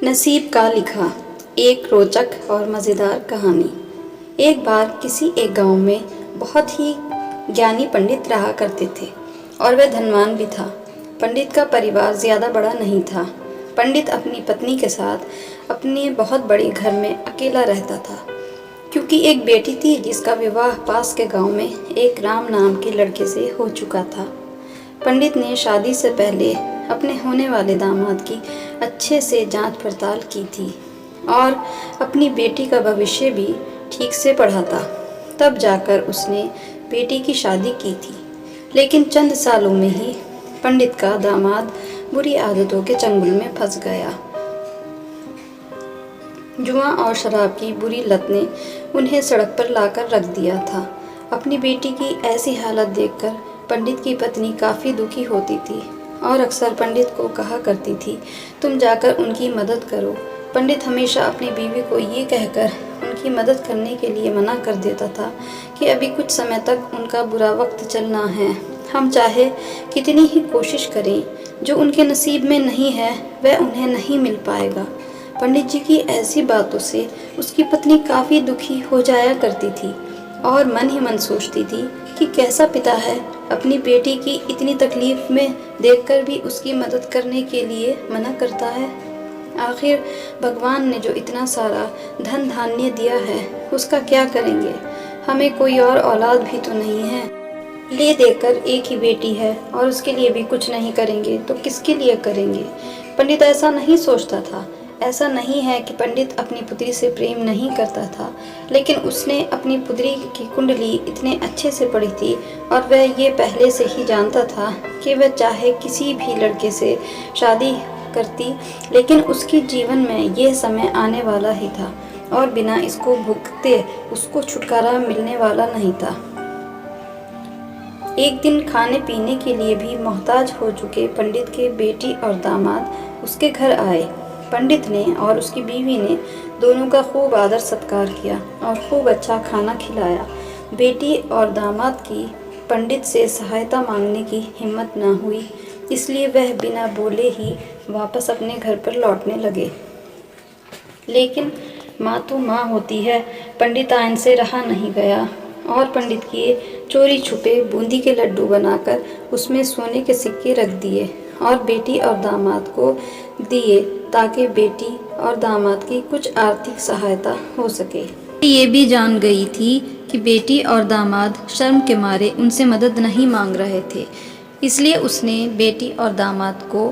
नसीब का लिखा। एक रोचक और मज़ेदार कहानी। एक बार किसी एक गांव में बहुत ही ज्ञानी पंडित रहा करते थे और वह धनवान भी था। पंडित का परिवार ज़्यादा बड़ा नहीं था। पंडित अपनी पत्नी के साथ अपने बहुत बड़े घर में अकेला रहता था, क्योंकि एक बेटी थी जिसका विवाह पास के गांव में एक राम नाम के लड़के से हो चुका था। पंडित ने शादी से पहले अपने होने वाले दामाद की अच्छे से जांच पड़ताल की थी और अपनी बेटी का भविष्य भी ठीक से पढ़ा था। तब जाकर उसने बेटी की शादी की थी। लेकिन चंद सालों में ही पंडित का दामाद बुरी आदतों के चंगुल में फंस गया। जुआ और शराब की बुरी लत ने उन्हें सड़क पर लाकर रख दिया था। अपनी बेटी की ऐसी हालत देखकर पंडित की पत्नी काफ़ी दुखी होती थी और अक्सर पंडित को कहा करती थी, तुम जाकर उनकी मदद करो। पंडित हमेशा अपनी बीवी को ये कहकर उनकी मदद करने के लिए मना कर देता था कि अभी कुछ समय तक उनका बुरा वक्त चलना है। हम चाहे कितनी ही कोशिश करें, जो उनके नसीब में नहीं है वह उन्हें नहीं मिल पाएगा। पंडित जी की ऐसी बातों से उसकी पत्नी काफ़ी दुखी हो जाया करती थी और मन ही मन सोचती थी कि कैसा पिता है, अपनी बेटी की इतनी तकलीफ में देखकर भी उसकी मदद करने के लिए मना करता है। आखिर भगवान ने जो इतना सारा धन धान्य दिया है उसका क्या करेंगे? हमें कोई और औलाद भी तो नहीं है। ले देकर एक ही बेटी है और उसके लिए भी कुछ नहीं करेंगे तो किसके लिए करेंगे? पंडित ऐसा नहीं सोचता था। ऐसा नहीं है कि पंडित अपनी पुत्री से प्रेम नहीं करता था, लेकिन उसने अपनी पुत्री की कुंडली इतने अच्छे से पढ़ी थी और वह ये पहले से ही जानता था कि वह चाहे किसी भी लड़के से शादी करती, लेकिन उसके जीवन में यह समय आने वाला ही था और बिना इसको भुगते उसको छुटकारा मिलने वाला नहीं था। एक दिन खाने पीने के लिए भी मोहताज हो चुके पंडित के बेटी और दामाद उसके घर आए। पंडित ने और उसकी बीवी ने दोनों का खूब आदर सत्कार किया और खूब अच्छा खाना खिलाया। बेटी और दामाद की पंडित से सहायता मांगने की हिम्मत न हुई, इसलिए वह बिना बोले ही वापस अपने घर पर लौटने लगे। लेकिन माँ तो माँ होती है। पंडित आयन से रहा नहीं गया और पंडित किए चोरी छुपे बूंदी के लड्डू बनाकर उसमें सोने के सिक्के रख दिए और बेटी और दामाद को दिए, ताकि बेटी और दामाद की कुछ आर्थिक सहायता हो सके। ये भी जान गई थी कि बेटी और दामाद शर्म के मारे उनसे मदद नहीं मांग रहे थे, इसलिए उसने बेटी और दामाद को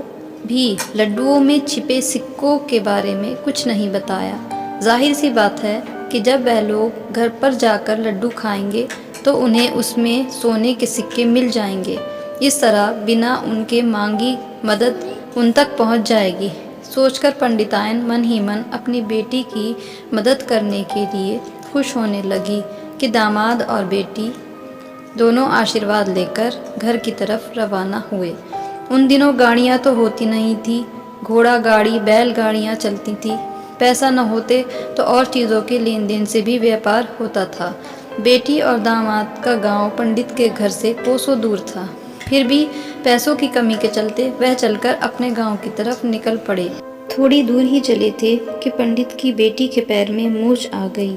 भी लड्डुओं में छिपे सिक्कों के बारे में कुछ नहीं बताया। जाहिर सी बात है कि जब वह लोग घर पर जाकर लड्डू खाएंगे तो उन्हें उसमें सोने के सिक्के मिल जाएंगे। इस तरह बिना उनके मांगी मदद उन तक पहुंच जाएगी। सोचकर पंडितायन मन ही मन अपनी बेटी की मदद करने के लिए खुश होने लगी कि दामाद और बेटी दोनों आशीर्वाद लेकर घर की तरफ रवाना हुए। उन दिनों गाड़ियाँ तो होती नहीं थी, घोड़ा गाड़ी बैल गाड़ियाँ चलती थी। पैसा न होते तो और चीज़ों के लेन देन से भी व्यापार होता था। बेटी और दामाद का गांव पंडित के घर से कोसों दूर था, फिर भी पैसों की कमी के चलते वह चलकर अपने गांव की तरफ निकल पड़े। थोड़ी दूर ही चले थे कि पंडित की बेटी के पैर में मोच आ गई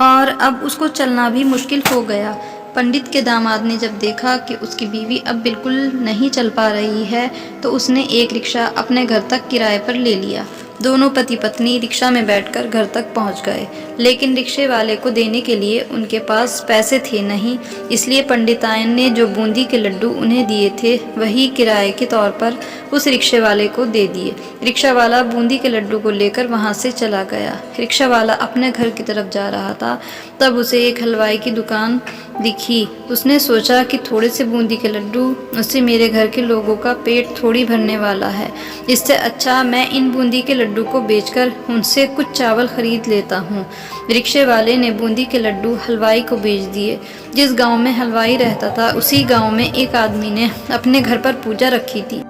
और अब उसको चलना भी मुश्किल हो गया। पंडित के दामाद ने जब देखा कि उसकी बीवी अब बिल्कुल नहीं चल पा रही है तो उसने एक रिक्शा अपने घर तक किराए पर ले लिया। दोनों पति पत्नी रिक्शा में बैठकर घर तक पहुंच गए, लेकिन रिक्शे वाले को देने के लिए उनके पास पैसे थे नहीं, इसलिए पंडितायन ने जो बूंदी के लड्डू उन्हें दिए थे वही किराए के तौर पर उस रिक्शे वाले को दे दिए। रिक्शा वाला बूंदी के लड्डू को लेकर वहां से चला गया। रिक्शा वाला अपने घर की तरफ जा रहा था, तब उसे एक हलवाई की दुकान दिखी। उसने सोचा कि थोड़े से बूंदी के लड्डू उससे मेरे घर के लोगों का पेट थोड़ी भरने वाला है, इससे अच्छा मैं इन बूंदी के लड्डू को बेचकर उनसे कुछ चावल खरीद लेता हूँ। रिक्शे वाले ने बूंदी के लड्डू हलवाई को बेच दिए। जिस गांव में हलवाई रहता था उसी गांव में एक आदमी ने अपने घर पर पूजा रखी थी।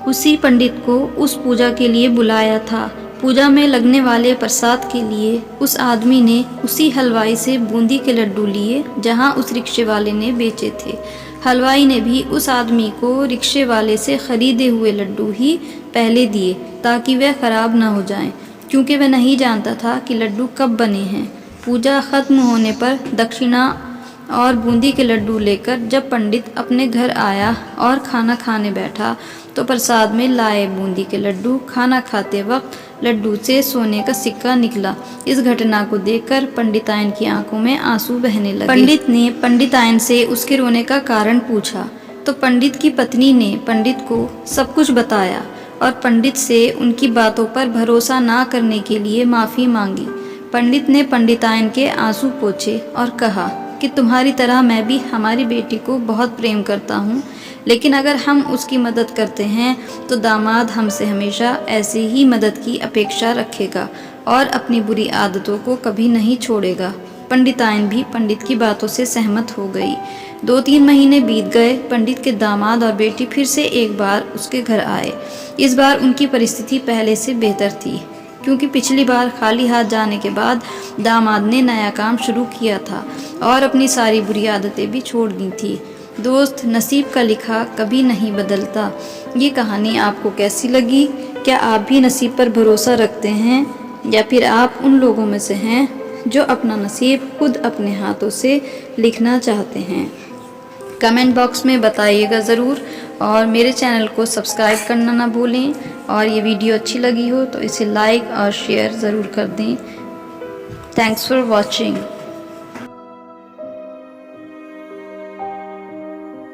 उसी पंडित को उस पूजा के लिए बुलाया था। पूजा में लगने वाले प्रसाद के लिए उस आदमी ने उसी हलवाई से बूंदी के लड्डू लिए जहां उस रिक्शे वाले ने बेचे थे। हलवाई ने भी उस आदमी को रिक्शे वाले से ख़रीदे हुए लड्डू ही पहले दिए ताकि वह ख़राब ना हो जाएं, क्योंकि वह नहीं जानता था कि लड्डू कब बने हैं। पूजा ख़त्म होने पर दक्षिणा और बूंदी के लड्डू लेकर जब पंडित अपने घर आया और खाना खाने बैठा तो प्रसाद में लाए बूंदी के लड्डू खाना खाते वक्त लड्डू से सोने का सिक्का निकला। इस घटना को देखकर पंडिताइन की आंखों में आंसू बहने लगे। पंडित ने पंडिताइन से उसके रोने का कारण पूछा तो पंडित की पत्नी ने पंडित को सब कुछ बताया और पंडित से उनकी बातों पर भरोसा ना करने के लिए माफ़ी मांगी। पंडित ने पंडिताइन के आंसू पोंछे और कहा कि तुम्हारी तरह मैं भी हमारी बेटी को बहुत प्रेम करता हूँ, लेकिन अगर हम उसकी मदद करते हैं तो दामाद हमसे हमेशा ऐसे ही मदद की अपेक्षा रखेगा और अपनी बुरी आदतों को कभी नहीं छोड़ेगा। पंडिताइन भी पंडित की बातों से सहमत हो गई। 2-3 महीने बीत गए। पंडित के दामाद और बेटी फिर से एक बार उसके घर आए। इस बार उनकी परिस्थिति पहले से बेहतर थी, क्योंकि पिछली बार खाली हाथ जाने के बाद दामाद ने नया काम शुरू किया था और अपनी सारी बुरी आदतें भी छोड़ दी थी। दोस्त, नसीब का लिखा कभी नहीं बदलता। ये कहानी आपको कैसी लगी? क्या आप भी नसीब पर भरोसा रखते हैं या फिर आप उन लोगों में से हैं जो अपना नसीब खुद अपने हाथों से लिखना चाहते हैं? कमेंट बॉक्स में बताइएगा ज़रूर और मेरे चैनल को सब्सक्राइब करना ना भूलें और ये वीडियो अच्छी लगी हो तो इसे लाइक और शेयर ज़रूर कर दें। Thanks for watching.